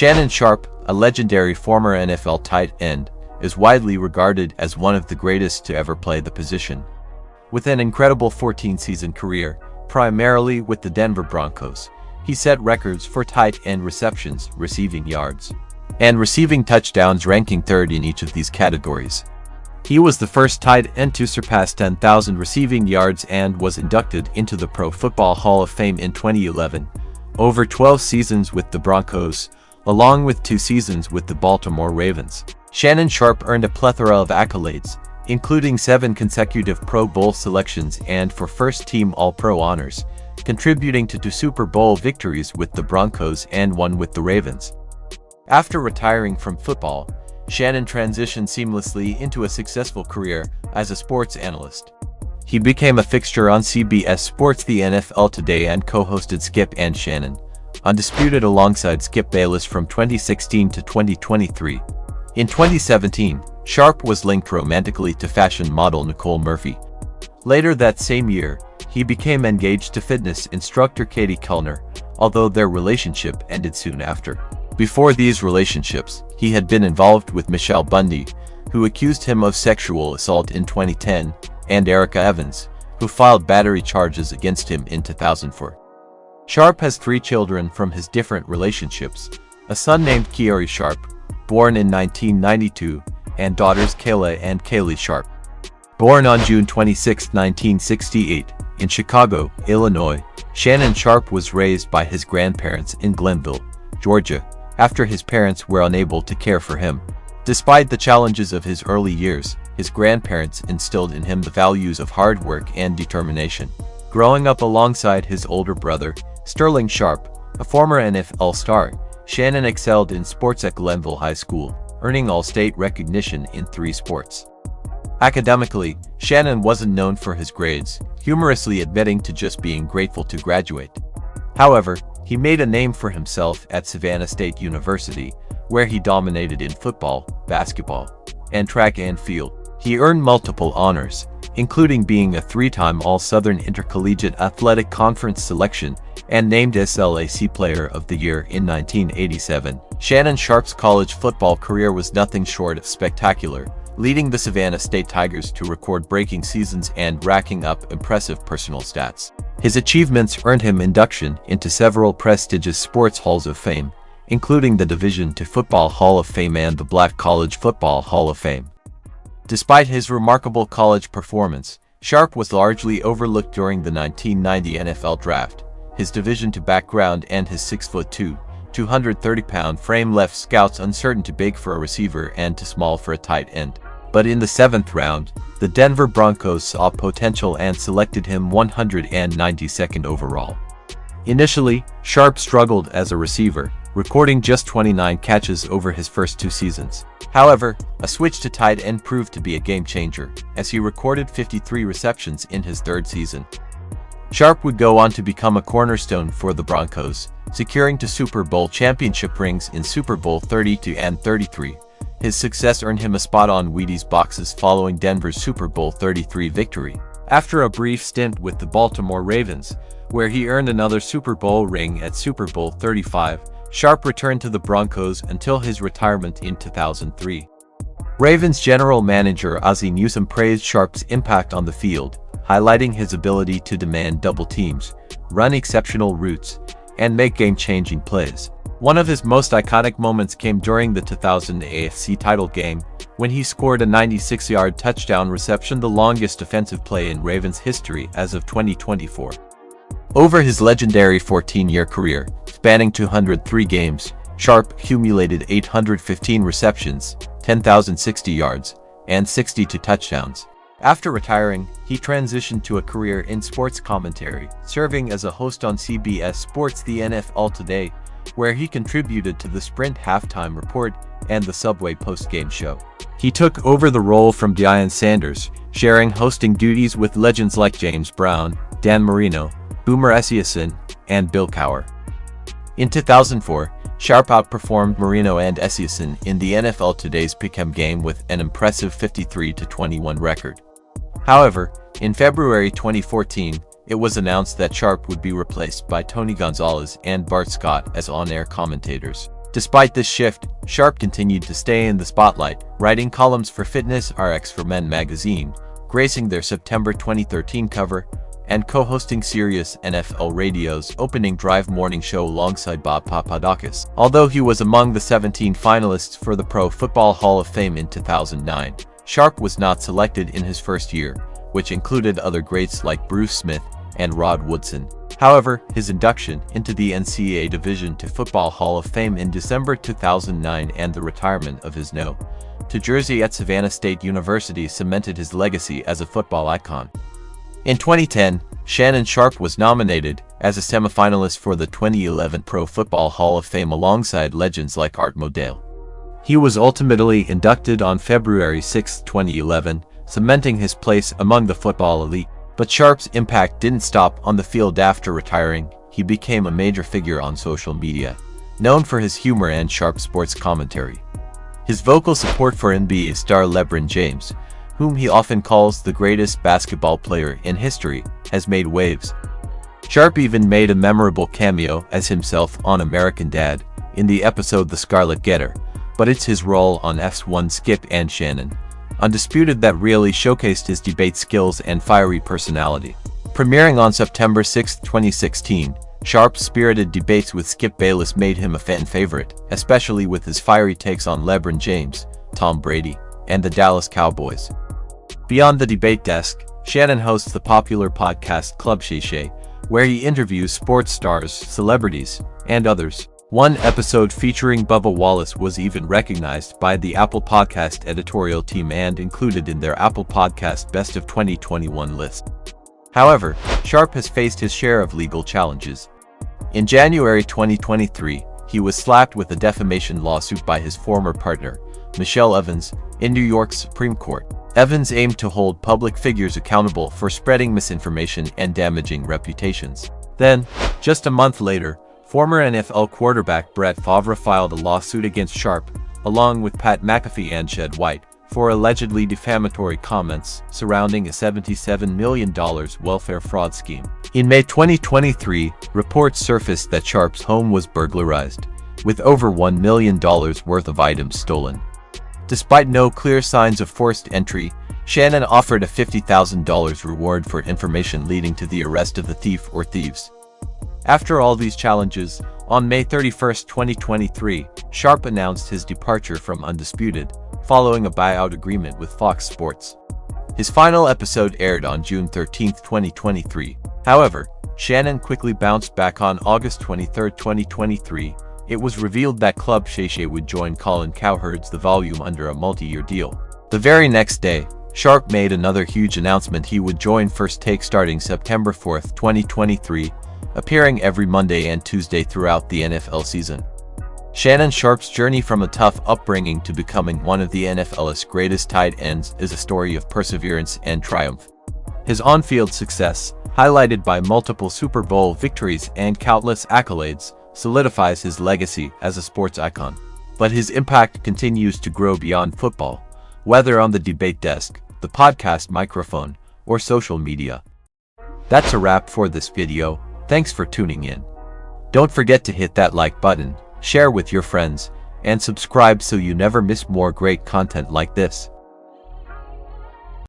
Shannon Sharpe, a legendary former NFL tight end, is widely regarded as one of the greatest to ever play the position. With an incredible 14-season career, primarily with the Denver Broncos, he set records for tight end receptions, receiving yards, and receiving touchdowns, ranking third in each of these categories. He was the first tight end to surpass 10,000 receiving yards and was inducted into the Pro Football Hall of Fame in 2011. Over 12 seasons with the Broncos, along with 2 seasons with the Baltimore Ravens, Shannon Sharpe earned a plethora of accolades, including 7 consecutive Pro Bowl selections and 4 first-team All-Pro honors, contributing to 2 Super Bowl victories with the Broncos and 1 with the Ravens. After retiring from football, Shannon transitioned seamlessly into a successful career as a sports analyst. He became a fixture on CBS Sports The NFL Today and co-hosted Skip and Shannon, Undisputed alongside Skip Bayless from 2016 to 2023. In 2017, Sharpe was linked romantically to fashion model Nicole Murphy. Later that same year, he became engaged to fitness instructor Katie Kellner, although their relationship ended soon after. Before these relationships, he had been involved with Michelle Bundy, who accused him of sexual assault in 2010, and Erica Evans, who filed battery charges against him in 2004. Sharpe has 3 children from his different relationships, a son named Kiari Sharpe, born in 1992, and daughters Kayla and Kaylee Sharpe. Born on June 26, 1968, in Chicago, Illinois, Shannon Sharpe was raised by his grandparents in Glenville, Georgia, after his parents were unable to care for him. Despite the challenges of his early years, his grandparents instilled in him the values of hard work and determination. Growing up alongside his older brother, Sterling Sharpe, a former NFL star, Shannon excelled in sports at Glenville High School, earning all-state recognition in 3 sports. Academically, Shannon wasn't known for his grades, humorously admitting to just being grateful to graduate. However, he made a name for himself at Savannah State University, where he dominated in football, basketball, and track and field. He earned multiple honors, including being a 3-time All-Southern Intercollegiate Athletic Conference selection and named SLAC Player of the Year in 1987. Shannon Sharpe's college football career was nothing short of spectacular, leading the Savannah State Tigers to record-breaking seasons and racking up impressive personal stats. His achievements earned him induction into several prestigious sports halls of fame, including the Division II Football Hall of Fame and the Black College Football Hall of Fame. Despite his remarkable college performance, Sharpe was largely overlooked during the 1990 NFL Draft. His Division II background and his 6'2", 230-pound frame left scouts uncertain, too big for a receiver and too small for a tight end. But in the 7th round, the Denver Broncos saw potential and selected him 192nd overall. Initially, Sharpe struggled as a receiver, recording just 29 catches over his first 2 seasons. However, a switch to tight end proved to be a game-changer, as he recorded 53 receptions in his 3rd season. Sharpe would go on to become a cornerstone for the Broncos, securing 2 Super Bowl championship rings in Super Bowl 32 and 33. His success earned him a spot on Wheaties boxes following Denver's Super Bowl 33 victory. After a brief stint with the Baltimore Ravens, where he earned another Super Bowl ring at Super Bowl 35, Sharpe returned to the Broncos until his retirement in 2003. Ravens general manager Ozzie Newsome praised Sharpe's impact on the field, highlighting his ability to demand double teams, run exceptional routes, and make game-changing plays. One of his most iconic moments came during the 2000 AFC title game, when he scored a 96-yard touchdown reception, the longest defensive play in Ravens history as of 2024. Over his legendary 14-year career, spanning 203 games, Sharpe accumulated 815 receptions, 10,060 yards, and 62 touchdowns. After retiring, he transitioned to a career in sports commentary, serving as a host on CBS Sports The NFL Today, where he contributed to the Sprint halftime report and the Subway post-game show. He took over the role from Deion Sanders, sharing hosting duties with legends like James Brown, Dan Marino, Boomer Esiason, and Bill Cowher. In 2004, Sharpe outperformed Marino and Esiason in the NFL Today's Pick'em game with an impressive 53-21 record. However, in February 2014, it was announced that Sharpe would be replaced by Tony Gonzalez and Bart Scott as on-air commentators. Despite this shift, Sharpe continued to stay in the spotlight, writing columns for Fitness RX for Men magazine, gracing their September 2013 cover, and co-hosting Sirius NFL Radio's opening drive morning show alongside Bob Papadakis. Although he was among the 17 finalists for the Pro Football Hall of Fame in 2009, Sharpe was not selected in his first year, which included other greats like Bruce Smith and Rod Woodson. However, his induction into the NCAA Division II Football Hall of Fame in December 2009 and the retirement of his No. 2 jersey at Savannah State University cemented his legacy as a football icon. In 2010, Shannon Sharpe was nominated as a semifinalist for the 2011 Pro Football Hall of Fame alongside legends like Art Modell. He was ultimately inducted on February 6, 2011, cementing his place among the football elite. But Sharpe's impact didn't stop on the field after retiring. He became a major figure on social media, known for his humor and sharp sports commentary. His vocal support for NBA star LeBron James, whom he often calls the greatest basketball player in history, has made waves. Sharpe even made a memorable cameo as himself on American Dad in the episode The Scarlet Letter, but it's his role on F1 Skip and Shannon Undisputed that really showcased his debate skills and fiery personality. Premiering on September 6, 2016, Sharpe's spirited debates with Skip Bayless made him a fan favorite, especially with his fiery takes on LeBron James, Tom Brady, and the Dallas Cowboys. Beyond the debate desk, Shannon hosts the popular podcast Club Shay, where he interviews sports stars, celebrities, and others. One episode featuring Bubba Wallace was even recognized by the Apple Podcast editorial team and included in their Apple Podcast Best of 2021 list. However, Sharpe has faced his share of legal challenges. In January 2023, he was slapped with a defamation lawsuit by his former partner, Michelle Evans, in New York's Supreme Court. Evans aimed to hold public figures accountable for spreading misinformation and damaging reputations. Then, just a month later, former NFL quarterback Brett Favre filed a lawsuit against Sharpe, along with Pat McAfee and Shed White, for allegedly defamatory comments surrounding a $77 million welfare fraud scheme. In May 2023, reports surfaced that Sharpe's home was burglarized, with over $1 million worth of items stolen. Despite no clear signs of forced entry, Shannon offered a $50,000 reward for information leading to the arrest of the thief or thieves. After all these challenges, on May 31, 2023, Sharpe announced his departure from Undisputed, following a buyout agreement with Fox Sports. His final episode aired on June 13, 2023. However, Shannon quickly bounced back on August 23, 2023. It was revealed that Club Shay would join Colin Cowherd's The Volume under a multi-year deal. The very next day, Sharpe made another huge announcement: he would join First Take starting September 4, 2023, appearing every Monday and Tuesday throughout the NFL season. Shannon Sharpe's journey from a tough upbringing to becoming one of the NFL's greatest tight ends is a story of perseverance and triumph. His on-field success, highlighted by multiple Super Bowl victories and countless accolades, solidifies his legacy as a sports icon. But his impact continues to grow beyond football, whether on the debate desk, the podcast microphone, or social media. That's a wrap for this video. Thanks for tuning in. Don't forget to hit that like button, share with your friends, and subscribe so you never miss more great content like this.